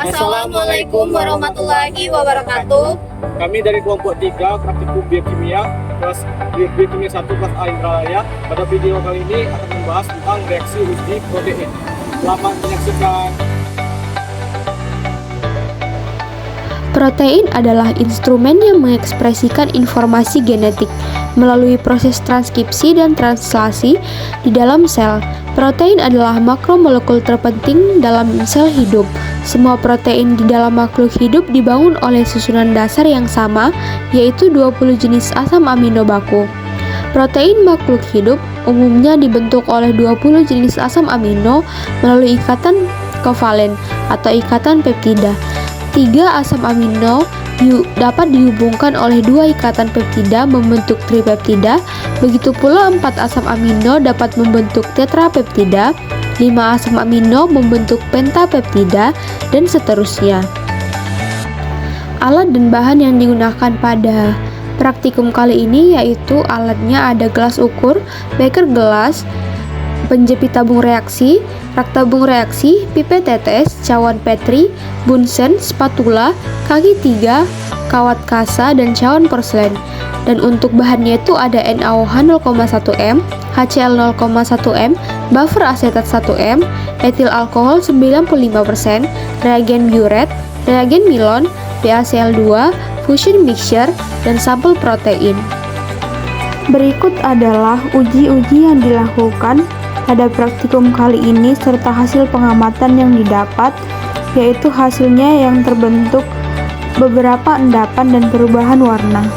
Assalamualaikum warahmatullahi wabarakatuh. Kami dari kelompok 3 praktikum biokimia kelas biokimia 1 kelas A Indralaya. Pada video kali ini akan membahas tentang reaksi uji protein. Selamat menyaksikan. Protein adalah instrumen yang mengekspresikan informasi genetik melalui proses transkripsi dan translasi di dalam sel. Protein adalah makromolekul terpenting dalam sel hidup. Semua protein di dalam makhluk hidup dibangun oleh susunan dasar yang sama, yaitu 20 jenis asam amino baku. Protein makhluk hidup umumnya dibentuk oleh 20 jenis asam amino melalui ikatan kovalen atau ikatan peptida. 3 asam amino dapat dihubungkan oleh 2 ikatan peptida membentuk tripeptida, begitu pula 4 asam amino dapat membentuk tetrapeptida, 5 asam amino membentuk pentapeptida, dan seterusnya. Alat dan bahan yang digunakan pada praktikum kali ini yaitu alatnya ada gelas ukur, beker gelas, penjepit tabung reaksi, rak tabung reaksi, pipet tetes, cawan Petri, bunsen, spatula, kaki 3, kawat kasa, dan cawan porselen. Dan untuk bahannya itu ada NaOH 0,1 m, HCl 0,1 m, buffer asetat 1 m, etil alkohol 95%, reagen biuret, reagen milon, PaCl2, fusion mixture, dan sampel protein. Berikut adalah uji-uji yang dilakukan pada praktikum kali ini serta hasil pengamatan yang didapat, yaitu hasilnya yang terbentuk beberapa endapan dan perubahan warna.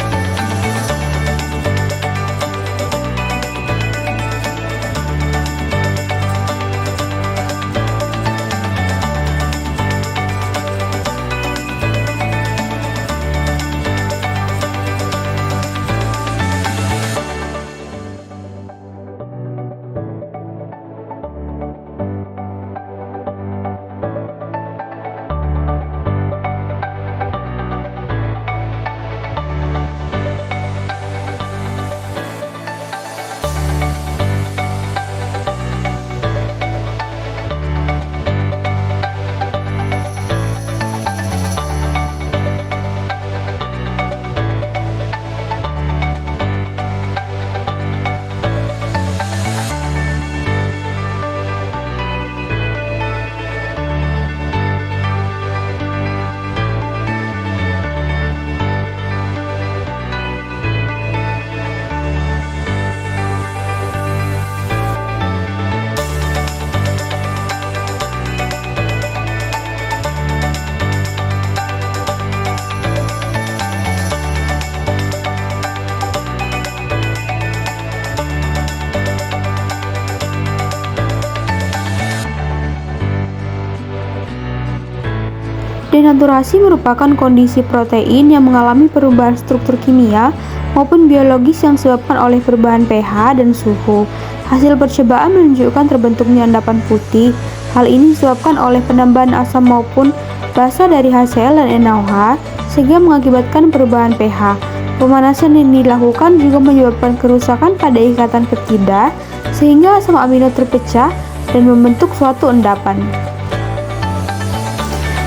Denaturasi merupakan kondisi protein yang mengalami perubahan struktur kimia maupun biologis yang disebabkan oleh perubahan pH dan suhu. Hasil percobaan menunjukkan terbentuknya endapan putih. Hal ini disebabkan oleh penambahan asam maupun basa dari HCl dan NaOH sehingga mengakibatkan perubahan pH. Pemanasan yang dilakukan juga menyebabkan kerusakan pada ikatan peptida sehingga asam amino terpecah dan membentuk suatu endapan.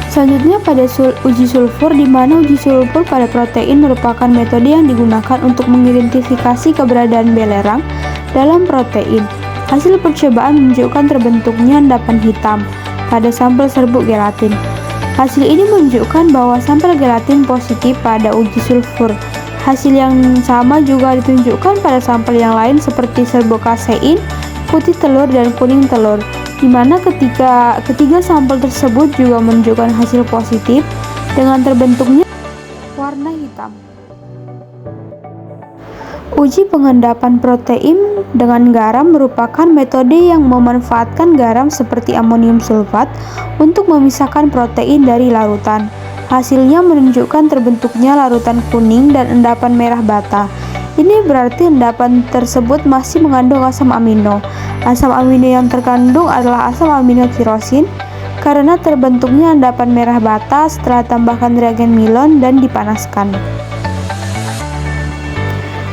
Selanjutnya pada uji sulfur, di mana uji sulfur pada protein merupakan metode yang digunakan untuk mengidentifikasi keberadaan belerang dalam protein. Hasil percobaan menunjukkan terbentuknya endapan hitam pada sampel serbuk gelatin. Hasil ini menunjukkan bahwa sampel gelatin positif pada uji sulfur. Hasil yang sama juga ditunjukkan pada sampel yang lain seperti serbuk kasein, putih telur, dan kuning telur, di mana ketiga sampel tersebut juga menunjukkan hasil positif dengan terbentuknya warna hitam. Uji pengendapan protein dengan garam merupakan metode yang memanfaatkan garam seperti amonium sulfat untuk memisahkan protein dari larutan. Hasilnya menunjukkan terbentuknya larutan kuning dan endapan merah bata. Ini berarti endapan tersebut masih mengandung asam amino. Asam amino yang terkandung adalah asam amino tirosin karena terbentuknya endapan merah bata setelah tambahkan reagen milon dan dipanaskan.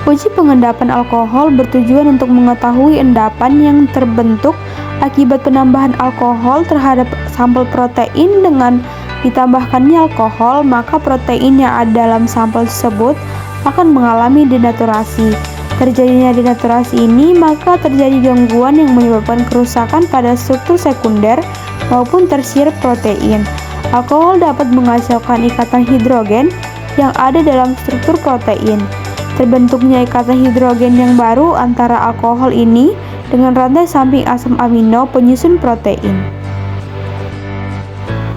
Uji pengendapan alkohol bertujuan untuk mengetahui endapan yang terbentuk akibat penambahan alkohol terhadap sampel protein dengan ditambahkannya alkohol, maka protein yang ada dalam sampel tersebut akan mengalami denaturasi. Terjadinya denaturasi ini, maka terjadi gangguan yang menyebabkan kerusakan pada struktur sekunder maupun tersier protein. Alkohol dapat menghasilkan ikatan hidrogen yang ada dalam struktur protein. Terbentuknya ikatan hidrogen yang baru antara alkohol ini dengan rantai samping asam amino penyusun protein.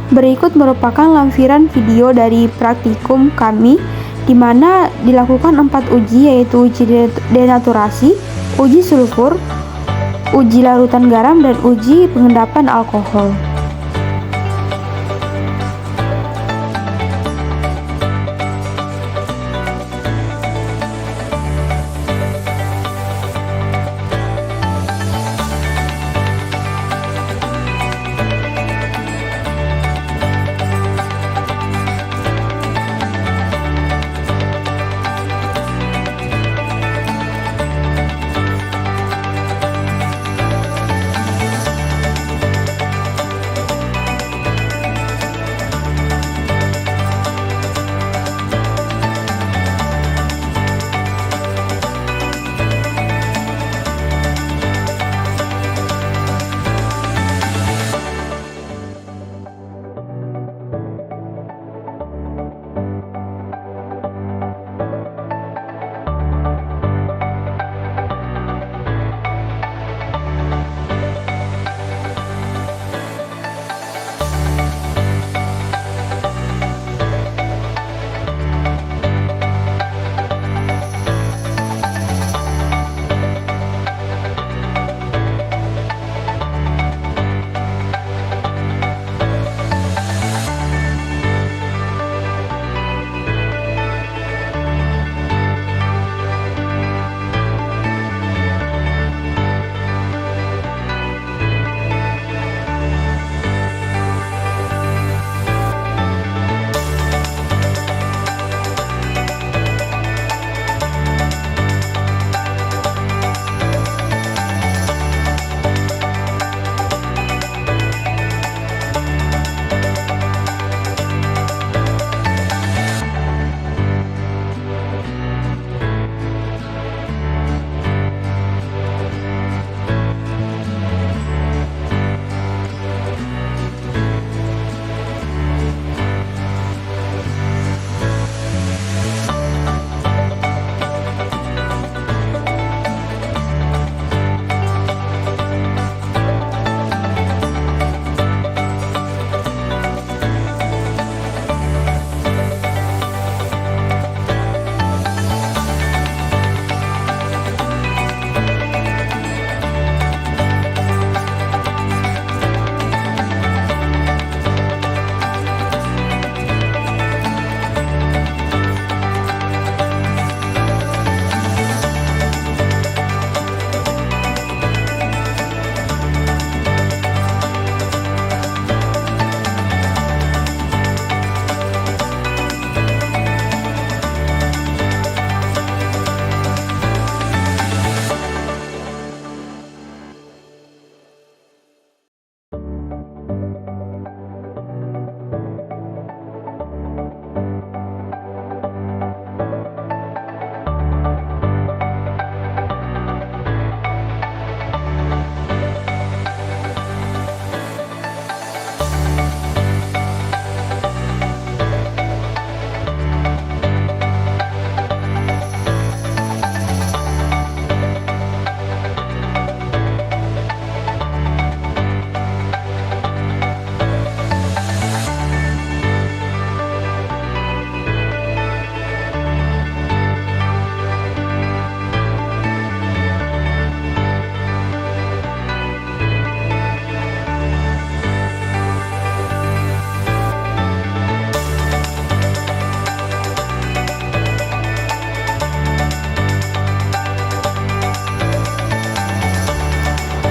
Berikut merupakan lampiran video dari praktikum kami di mana dilakukan 4 uji, yaitu uji denaturasi, uji sulfur, uji larutan garam, dan uji pengendapan alkohol.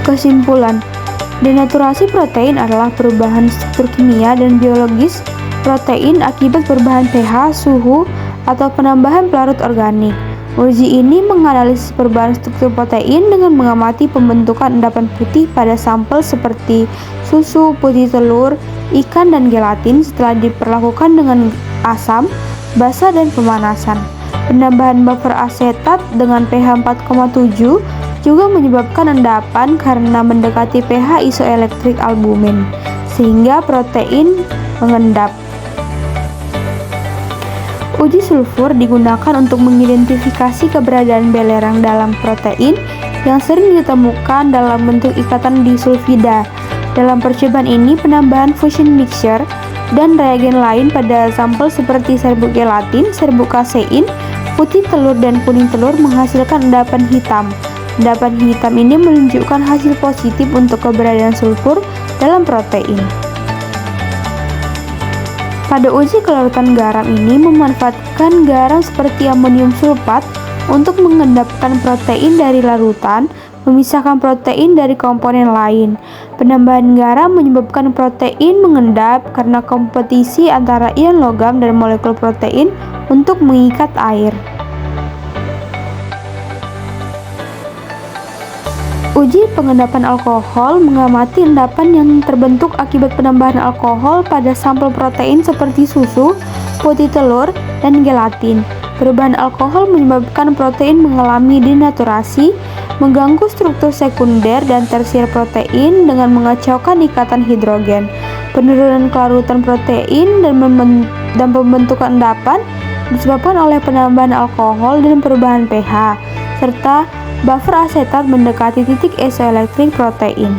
Kesimpulan, denaturasi protein adalah perubahan struktur kimia dan biologis protein akibat perubahan pH, suhu, atau penambahan pelarut organik. Uji ini menganalisis perubahan struktur protein dengan mengamati pembentukan endapan putih pada sampel seperti susu, putih telur, ikan, dan gelatin setelah diperlakukan dengan asam, basa, dan pemanasan. Penambahan buffer asetat dengan pH 4,7 juga menyebabkan endapan karena mendekati pH isoelektrik albumin, sehingga protein mengendap. Uji sulfur digunakan untuk mengidentifikasi keberadaan belerang dalam protein yang sering ditemukan dalam bentuk ikatan disulfida. Dalam percobaan ini, penambahan fusion mixture dan reagen lain pada sampel seperti serbuk gelatin, serbuk kasein, putih telur, dan kuning telur menghasilkan endapan hitam. Endapan hitam ini menunjukkan hasil positif untuk keberadaan sulfur dalam protein. Pada uji kelarutan garam ini memanfaatkan garam seperti amonium sulfat untuk mengendapkan protein dari larutan, memisahkan protein dari komponen lain. Penambahan garam menyebabkan protein mengendap karena kompetisi antara ion logam dan molekul protein untuk mengikat air. Uji pengendapan alkohol mengamati endapan yang terbentuk akibat penambahan alkohol pada sampel protein seperti susu, putih telur, dan gelatin. Perubahan alkohol menyebabkan protein mengalami denaturasi, mengganggu struktur sekunder dan tersier protein dengan mengacaukan ikatan hidrogen. Penurunan kelarutan protein dan pembentukan endapan disebabkan oleh penambahan alkohol dan perubahan pH, serta buffer asetat mendekati titik isoelektrik protein.